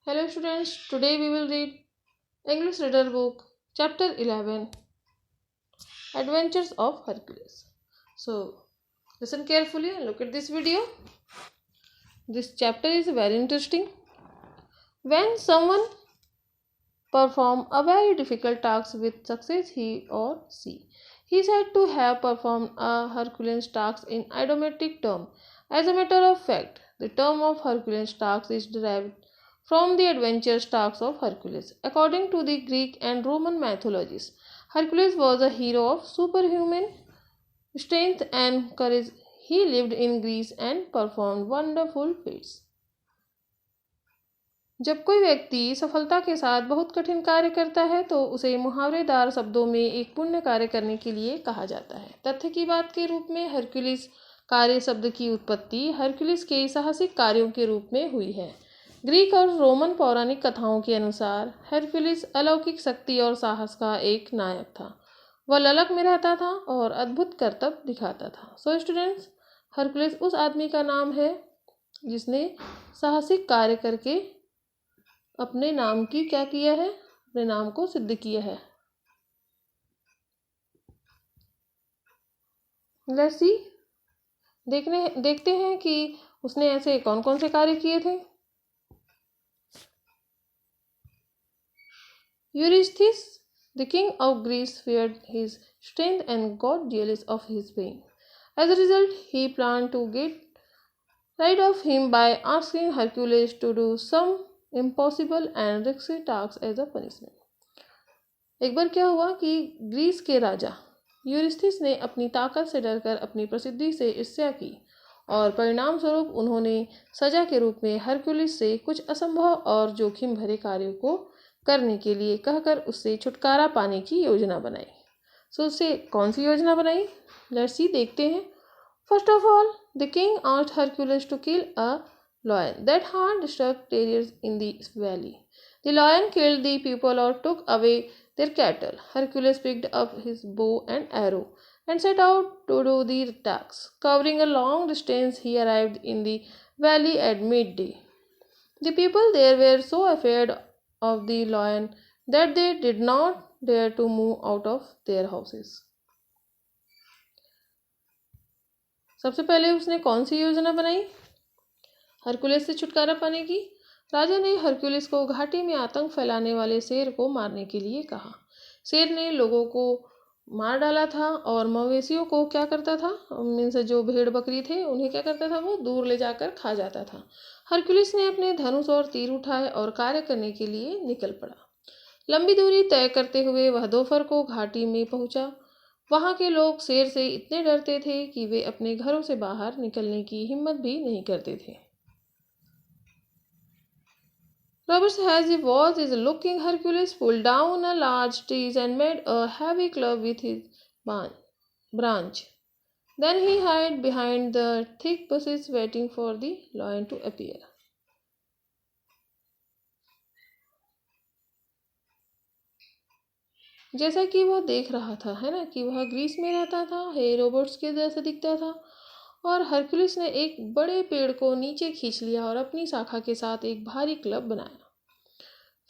Hello students, today we will read English Reader Book, Chapter 11, Adventures of Hercules. So, listen carefully and look at this video. This chapter is very interesting. When someone perform a very difficult task with success, he or she is said to have performed a Herculean task in idiomatic term. As a matter of fact, the term of Herculean task is derived from the adventurous tasks of Hercules. According to the Greek and Roman mythologies, Hercules was a hero of superhuman strength and courage. He lived in Greece and performed wonderful feats. जब कोई व्यक्ति सफलता के साथ बहुत कठिन कार्य करता है तो उसे मुहावरेदार शब्दों में एक पुण्य कार्य करने के लिए कहा जाता है। तथ्य की बात के रूप में हरक्यूलिस कार्य शब्द की उत्पत्ति हरक्यूलिस के साहसिक कार्यों के रूप में हुई है। ग्रीक और रोमन पौराणिक कथाओं के अनुसार हरक्यूलिस अलौकिक शक्ति और साहस का एक नायक था। वह ललक में रहता था और अद्भुत करतब दिखाता था। सो स्टूडेंट्स, हरक्यूलिस उस आदमी का नाम है जिसने साहसिक कार्य करके अपने नाम की क्या किया है, अपने नाम को सिद्ध किया है। लेट्स सी, देखते हैं कि उसने ऐसे कौन कौन से कार्य किए थे। यूरिस्थीस, the king of Greece, feared his strength and got jealous of his pain. As a result, he planned to get rid of him by asking Hercules to do some impossible and risky tasks as a punishment. एक बार क्या हुआ कि Greece के राजा यूरिस्थीस ने अपनी ताकत से डरकर अपनी प्रसिद्धि से ईर्ष्या की और परिणाम स्वरूप उन्होंने सजा के रूप में हरक्यूलिस से कुछ असंभव और जोखिम भरे कार्यों को करने के लिए कहकर उससे छुटकारा पाने की योजना बनाई। सो उससे कौन सी योजना बनाई, लेट्स सी, देखते हैं। First of all, the king asked Hercules to kill a lion that had struck terriers in the valley. The lion killed the people or took away their cattle. Hercules picked up his bow and arrow and set out to do the task. Covering a long distance, he arrived in the valley at midday. The people there were so afraid of the lion that they did not dare to move out of their houses. सबसे पहले उसने कौन सी योजना बनाई Hercules से छुटकारा पाने की? राजा ने हरक्यूलिस को घाटी में आतंक फैलाने वाले शेर को मारने के लिए कहा। शेर ने लोगों को मार डाला था और मवेशियों को क्या करता था, मीन्स जो भेड़ बकरी थे उन्हें क्या करता था, वो दूर ले जाकर खा जाता था। हरक्यूलिस ने अपने धनुष और तीर उठाए और कार्य करने के लिए निकल पड़ा। लंबी दूरी तय करते हुए वह दोपहर को घाटी में पहुंचा। वहां के लोग शेर से इतने डरते थे कि वे अपने घरों से बाहर निकलने की हिम्मत भी नहीं करते थे। Roberts, as he was is looking, Hercules pulled down a large tree and made a heavy club with his branch. Then he hid behind the thick bushes, waiting for the lion to appear. जैसा कि वह देख रहा था, है ना, कि वह ग्रीस में रहता था, हे रोबोट्स के जैसा दिखता था, और हरक्यूलिस ने एक बड़े पेड़ को नीचे खींच लिया और अपनी शाखा के साथ एक भारी क्लब बनाया।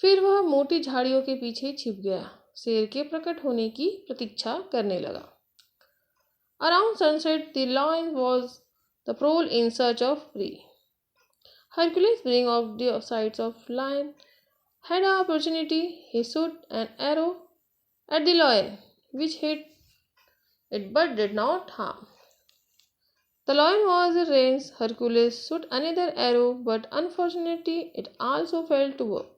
फिर वह मोटी झाड़ियों के पीछे छिप गया, शेर के प्रकट होने की प्रतीक्षा करने लगा। Around sunset the lion was the prowl in search of prey. Hercules, being of the sight of lion, had an opportunity. He shot an arrow at the lion, which hit it but did not harm. The lion was enraged. Hercules shot another arrow, but unfortunately it also failed to work.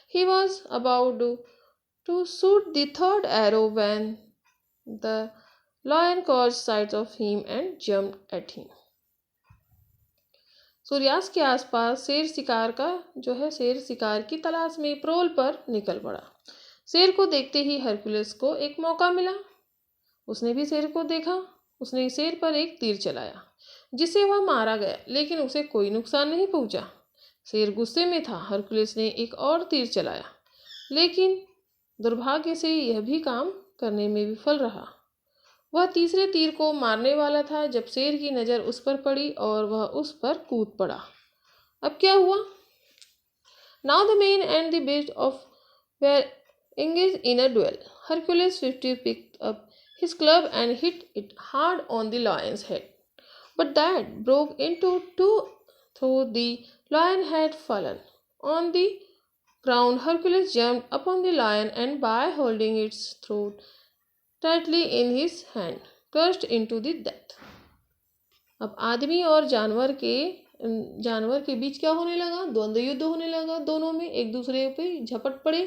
He was about to shoot the third arrow when the lion caught sight of him and jumped at him. सूर्यास्त के आसपास शेर शिकार की तलाश में प्रोल पर निकल पड़ा। शेर को देखते ही हरक्यूलिस को एक मौका मिला। उसने भी शेर को देखा। उसने शेर पर एक तीर चलाया जिससे वह मारा गया, लेकिन उसे कोई नुकसान नहीं पहुंचा। शेर गुस्से में था। हरक्यूलिस ने एक और तीर चलाया, लेकिन दुर्भाग्य से यह भी काम करने में विफल रहा। वह तीसरे तीर को मारने वाला था जब शेर की नज़र उस पर पड़ी और वह उस पर कूद पड़ा। अब क्या हुआ? Now the man and the beast were engaged in a duel. Hercules swiftly picked up his club and hit it hard on the lion's head. But that broke into two, though the lion had fallen. On the ground, Hercules jumped upon the lion and, by holding its throat tightly in his hand, crushed into the death. अब आदमी और जानवर के बीच क्या होने लगा? द्वंद्व युद्ध होने लगा। दोनों में एक दूसरे पे झपट पड़े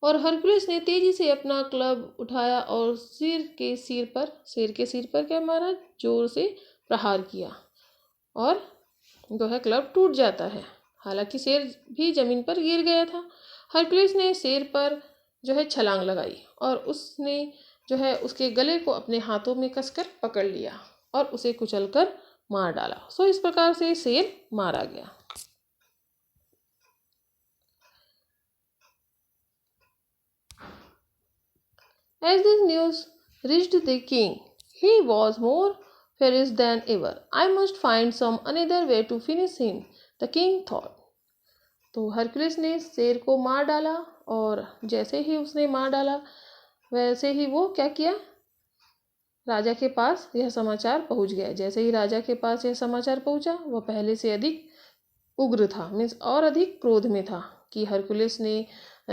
और हरकुलिस ने तेजी से अपना क्लब उठाया और शेर के सिर पर क्या मारा? जोर से प्रहार किया और जो है क्लब टूट जाता है। हालांकि शेर भी जमीन पर गिर गया था। हरकुलिस ने शेर पर जो है छलांग लगाई और उसने जो है उसके गले को अपने हाथों में कसकर पकड़ लिया और उसे कुचलकर मार डाला। सो इस प्रकार से शेर मारा गया। As this news reached the king, he was more furious than ever. I must find some another way to finish him, the king thought. तो हरकुलिस ने शेर को मार डाला और जैसे ही उसने मार डाला वैसे ही वो क्या किया? राजा के पास यह समाचार पहुंच गया। जैसे ही राजा के पास यह समाचार पहुंचा, वह पहले से अधिक उग्र था, मीन्स और अधिक क्रोध में था कि हरकुलिस ने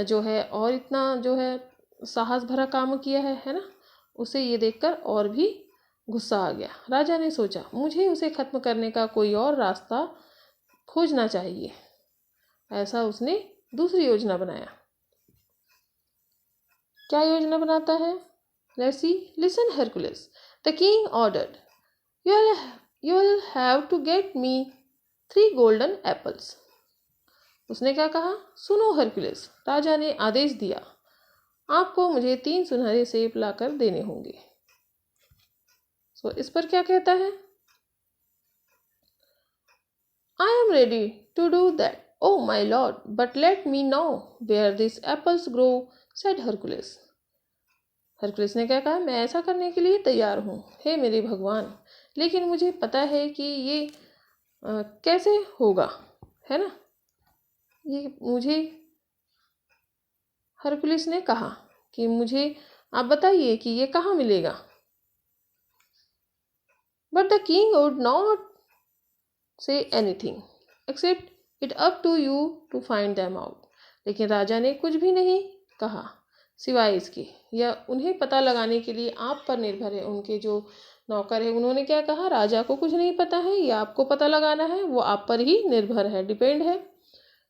जो है और इतना जो है साहस भरा काम किया है ना। उसे ये देखकर और भी गुस्सा आ गया। राजा ने सोचा, मुझे उसे खत्म करने का कोई और रास्ता खोजना चाहिए। ऐसा उसने दूसरी योजना बनाया। क्या योजना बनाता है? Let's see. Listen, Hercules. The king ordered, You will have to get me 3 golden apples. उसने क्या कहा? सुनो हरकुलिस, राजा ने आदेश दिया, आपको मुझे 3 सुनहरे सेब लाकर देने होंगे। इस पर क्या कहता है? I am ready to do that, oh my lord, but let me know where these apples grow, said Hercules. Hercules ने क्या कहा? मैं ऐसा करने के लिए तैयार हूँ, हे मेरे भगवान, लेकिन मुझे पता है कि ये कैसे होगा, है ना। ये मुझे हरकुलिस ने कहा कि मुझे आप बताइए कि ये कहाँ मिलेगा। But the king would not say anything except it up to you to find them out. लेकिन राजा ने कुछ भी नहीं कहा सिवाय इसके, यह उन्हें पता लगाने के लिए आप पर निर्भर है। उनके जो नौकर है उन्होंने क्या कहा? राजा को कुछ नहीं पता है, यह आपको पता लगाना है, वो आप पर ही निर्भर है, डिपेंड है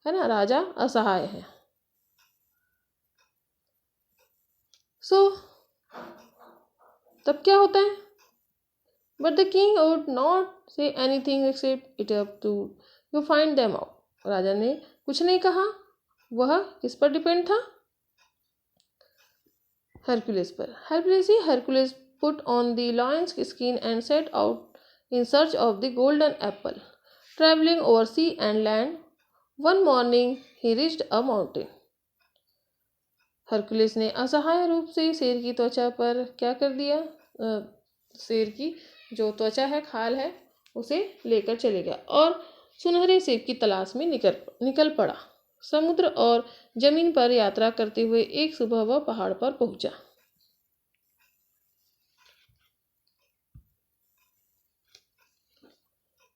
ना। राजा असहाय है। तब क्या होता है? But the king would not say anything except it up to you find them out. राजा ने कुछ नहीं कहा। वह किस पर डिपेंड था? Hercules पर। Hercules put on the lion's skin and set out in search of the golden apple. Traveling over sea and land, one morning he reached a mountain. Hercules ने असहाय रूप से शेर की त्वचा पर क्या कर दिया? शेर की जो त्वचा है, खाल है, उसे लेकर चले गया और सुनहरे सेब की तलाश में निकल पड़ा। समुद्र और जमीन पर यात्रा करते हुए एक सुबह वह पहाड़ पर पहुंचा।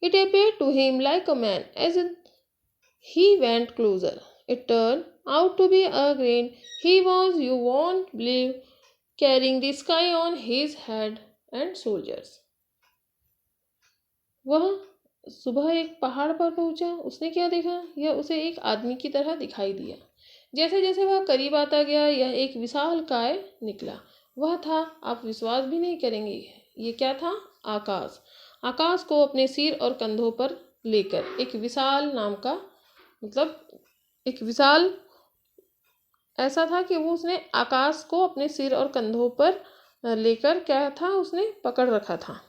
It appeared to him like a man as he went closer. It turned out to be a grain. He was, you won't believe, carrying the sky on his head and soldiers. वह सुबह एक पहाड़ पर पहुंचा। उसने क्या देखा? यह उसे एक आदमी की तरह दिखाई दिया। जैसे जैसे वह करीब आता गया, यह एक विशाल काय निकला। वह था, आप विश्वास भी नहीं करेंगे, ये क्या था? आकाश। आकाश को अपने सिर और कंधों पर लेकर एक विशाल नाम का, मतलब एक विशाल ऐसा था कि वो उसने आकाश को अपने सिर और कंधों पर लेकर क्या था? उसने पकड़ रखा था।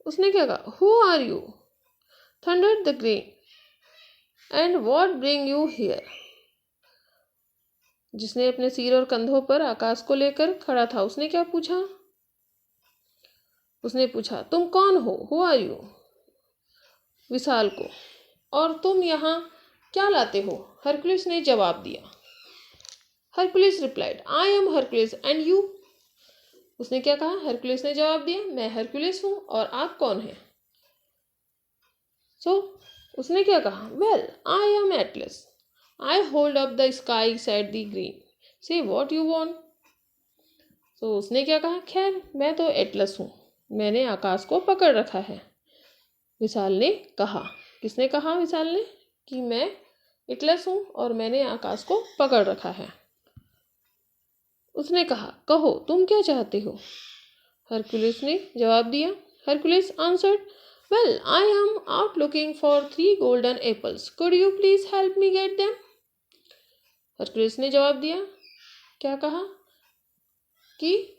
उसने क्या कहा? Who are you? Thundered the crane. And what bring you here? जिसने अपने सिर और कंधों पर आकाश को लेकर खड़ा था, उसने क्या पूछा? उसने पूछा, तुम कौन हो? Who are you? विशाल को, और तुम यहाँ क्या लाते हो? हरकुलिस ने जवाब दिया। Hercules replied, I am Hercules and you. उसने क्या कहा? हरकुलिस ने जवाब दिया, मैं हरकुलिस हूँ और आप कौन हैं? सो उसने क्या कहा? Well, I am Atlas, I hold up the sky said the green, से व्हाट यू वांट। तो उसने क्या कहा? खैर, मैं तो एटलस हूँ, मैंने आकाश को पकड़ रखा है। विशाल ने कहा। किसने कहा? विशाल ने, कि मैं एटलस हूँ और मैंने आकाश को पकड़ रखा है। उसने कहा, कहो तुम क्या चाहते हो? हरकुलिस ने जवाब दिया। Hercules answered, well, I am out looking for 3 golden apples, could you please help me get them. Hercules ने जवाब दिया। क्या कहा? कि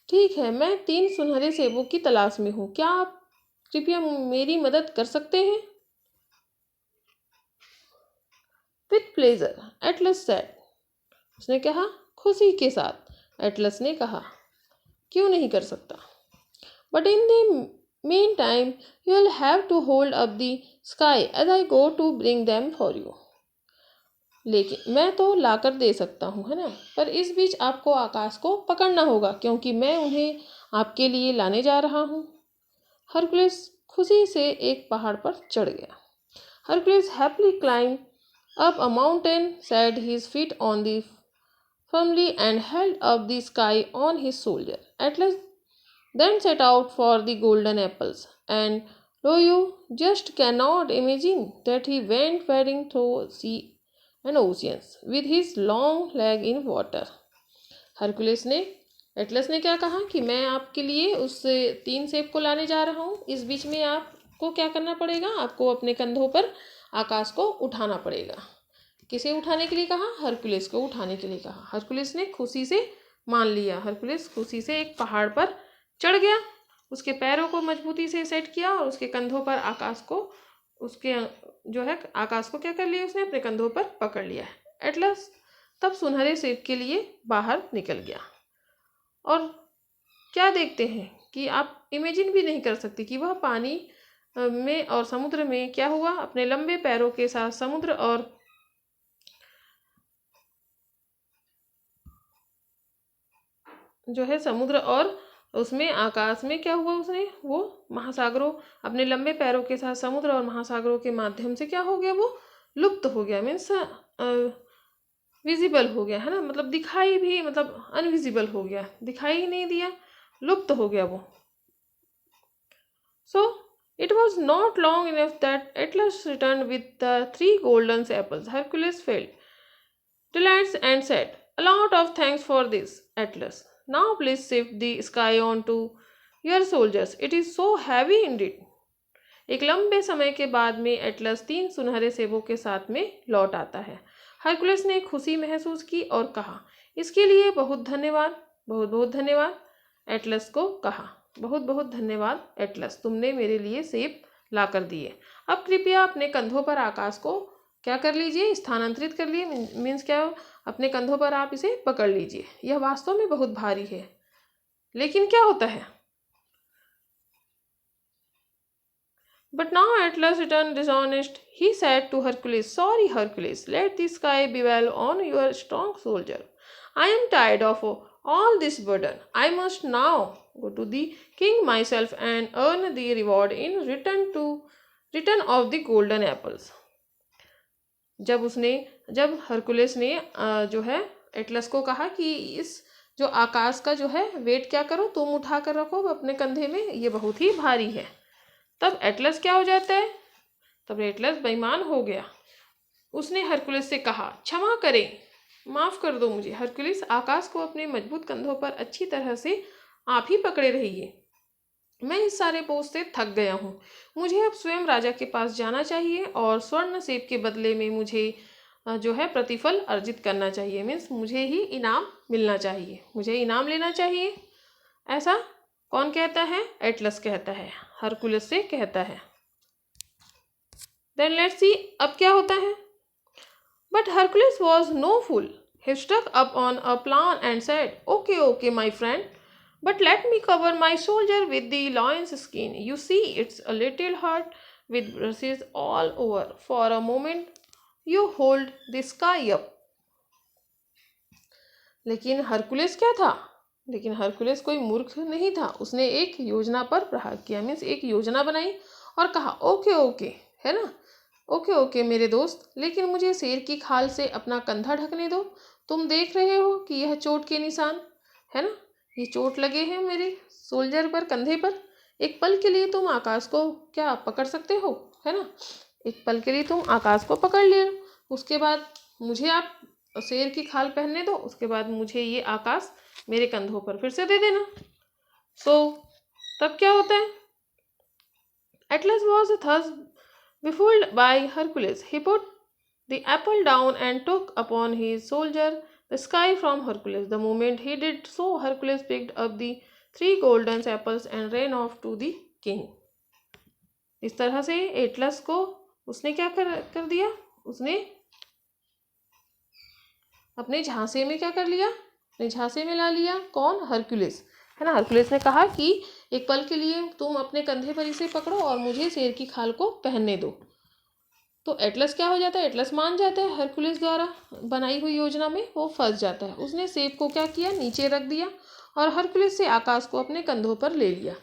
ठीक है, मैं 3 सुनहरे सेबों की तलाश में हूँ, क्या आप कृपया मेरी मदद कर सकते हैं? With pleasure, Atlas said. उसने कहा, खुशी के साथ। एटलस ने कहा, क्यों नहीं कर सकता? But in the meantime you will have to hold up the sky as I go to bring them for you. लेकिन मैं तो लाकर दे सकता हूँ, है ना, पर इस बीच आपको आकाश को पकड़ना होगा क्योंकि मैं उन्हें आपके लिए लाने जा रहा हूँ। हरकुलिस खुशी से एक पहाड़ पर चढ़ गया। Hercules happily climb up a mountain, set his feet on the firmly and held up the sky on his shoulder. Atlas then set out for the golden apples, and though you just cannot imagine that he went wading through sea and oceans with his long leg in water. Hercules ने Atlas ने क्या कहा कि मैं आपके लिए उस 3 सेब को लाने जा रहा हूँ, इस बीच में आपको क्या करना पड़ेगा? आपको अपने कंधों पर आकाश को उठाना पड़ेगा। किसे उठाने के लिए कहा? हरकुलिस को उठाने के लिए कहा। हरकुलिस ने खुशी से मान लिया। हरकुलिस खुशी से एक पहाड़ पर चढ़ गया, उसके पैरों को मजबूती से सेट किया और उसके कंधों पर आकाश को, उसके जो है आकाश को क्या कर लिया? उसने अपने कंधों पर पकड़ लिया। एटलस तब सुनहरे सेब के लिए बाहर निकल गया। और क्या देखते हैं कि आप इमेजिन भी नहीं कर सकते कि वह पानी में और समुद्र में क्या हुआ? अपने लंबे पैरों के साथ समुद्र और जो है समुद्र और उसमें आकाश में क्या हुआ? उसने वो महासागरों, अपने लंबे पैरों के साथ समुद्र और महासागरों के माध्यम से क्या हो गया? वो लुप्त हो गया, मीन्स विजिबल हो गया, है ना, मतलब दिखाई भी, मतलब अनविजिबल हो गया, दिखाई ही नहीं दिया, लुप्त हो गया वो। So it was not long enough that Atlas return with the 3 golden apples. Hercules failed delights and said, a lot of thanks for this, Atlas. Now please shift the sky on to your soldiers. It is so heavy indeed. एक लंबे समय के बाद में Atlas 3 सुनहरे सेबों के साथ में लौट आता है। हरकुलिस ने खुशी महसूस की और कहा, इसके लिए बहुत धन्यवाद, बहुत बहुत धन्यवाद। एटलस को कहा, बहुत बहुत धन्यवाद एटलस, तुमने मेरे लिए सेब ला कर दिए। अब कृपया अपने कंधों पर आकाश को क्या कर लीजिए? स्थानांतरित कर लिए, मीन्स क्या? अपने कंधों पर आप इसे पकड़ लीजिए। यह वास्तव में बहुत भारी है। लेकिन क्या होता है? But now Atlas returned dishonest. He said to Hercules, sorry Hercules, let the sky bewail on your strong soldier. I am tired of all this burden. I must now go to the king myself and earn the reward in return of the golden apples. जब Hercules ने जो है Atlas को कहा कि इस जो आकाश का जो है वेट क्या करो, तुम उठा कर रखो अपने कंधे में, ये बहुत ही भारी है। तब एटलस क्या हो जाता है? तब एटलस बेईमान हो गया। उसने हरकुलिस से कहा, क्षमा करें, माफ कर दो मुझे। हरकुलिस, आकाश को अपने मजबूत कंधों पर अच्छी तरह से आप ही पकड़े रहिए, मैं इस सारे बोझ से थक गया हूँ। मुझे अब स्वयं राजा के पास जाना चाहिए और स्वर्ण सेब के बदले में मुझे जो है प्रतिफल अर्जित करना चाहिए, मीन्स मुझे ही इनाम मिलना चाहिए, मुझे इनाम लेना चाहिए। ऐसा कौन कहता है? एटलस कहता है, हरकुलिस से कहता है। देन लेट्स सी अब क्या होता है। But Hercules was no fool. He struck up on a plan and said, okay, my friend, But let me cover my soldier with the lion's skin. You see, it's a little hurt with bruises all over. For a moment, you hold the sky up. लेकिन Hercules क्या था? लेकिन Hercules कोई मूर्ख नहीं था। उसने एक योजना पर प्रहार किया, मीन्स एक योजना बनाई और कहा ओके ओके, है ना, ओके ओके मेरे दोस्त, लेकिन मुझे शेर की खाल से अपना कंधा ढकने दो। तुम देख रहे हो कि यह चोट के निशान है ना, ये चोट लगे हैं मेरे सोल्जर पर, कंधे पर। एक पल के लिए तुम आकाश को क्या पकड़ सकते हो, है ना, एक पल के लिए तुम आकाश को पकड़ लियो, उसके बाद मुझे आप शेर की खाल पहनने दो, उसके बाद मुझे ये आकाश मेरे कंधों पर फिर से दे देना। सो तब क्या होता है? Atlas was thus befooled by Hercules. He put the apple down and took upon his soldier the sky from Hercules. The moment he did so, Hercules picked up the 3 golden apples and ran off to the king. इस तरह से Atlas को उसने क्या कर दिया? उसने अपने झांसे में क्या कर लिया? अपने झांसे में ला लिया। कौन? हरकुलिस, है ना। हरकुलिस ने कहा कि एक पल के लिए तुम अपने कंधे पर इसे पकड़ो और मुझे शेर की खाल को पहनने दो। तो एटलस क्या हो जाता है? एटलस मान जाता है हरकुलिस द्वारा बनाई हुई योजना में, वो फंस जाता है। उसने सेब को क्या किया? नीचे रख दिया और हरकुलिस से आकाश को अपने कंधों पर ले लिया।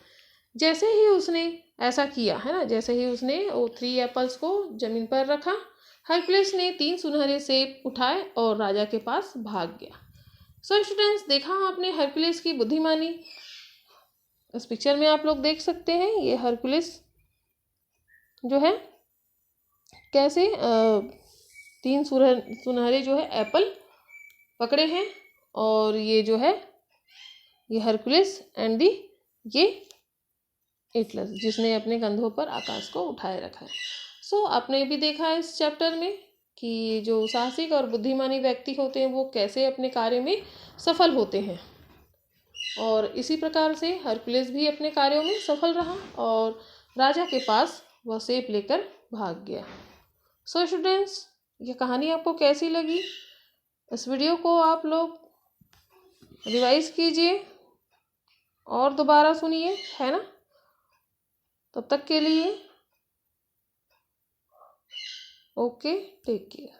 जैसे ही उसने ऐसा किया, है ना, जैसे ही उसने वो 3 एप्पल्स को जमीन पर रखा, हरकुलिस ने 3 सुनहरे सेब उठाए और राजा के पास भाग गया। सो स्टूडेंट्स, देखा आपने हरकुलिस की बुद्धिमानी। इस पिक्चर में आप लोग देख सकते हैं ये हरकुलिस जो है कैसे 3 सुनहरे जो है एप्पल पकड़े हैं, और ये जो है ये हरकुलिस एंड दी ये एटलस जिसने अपने कंधों पर आकाश को उठाए रखा है। सो आपने भी देखा है इस चैप्टर में कि जो साहसिक और बुद्धिमानी व्यक्ति होते हैं वो कैसे अपने कार्य में सफल होते हैं, और इसी प्रकार से हरकुलिस भी अपने कार्यों में सफल रहा और राजा के पास वह सेब लेकर भाग गया। सो स्टूडेंट्स, ये कहानी आपको कैसी लगी? इस वीडियो को आप लोग रिवाइज कीजिए और दोबारा सुनिए, है ना। तब तक के लिए ओके, टेक केयर।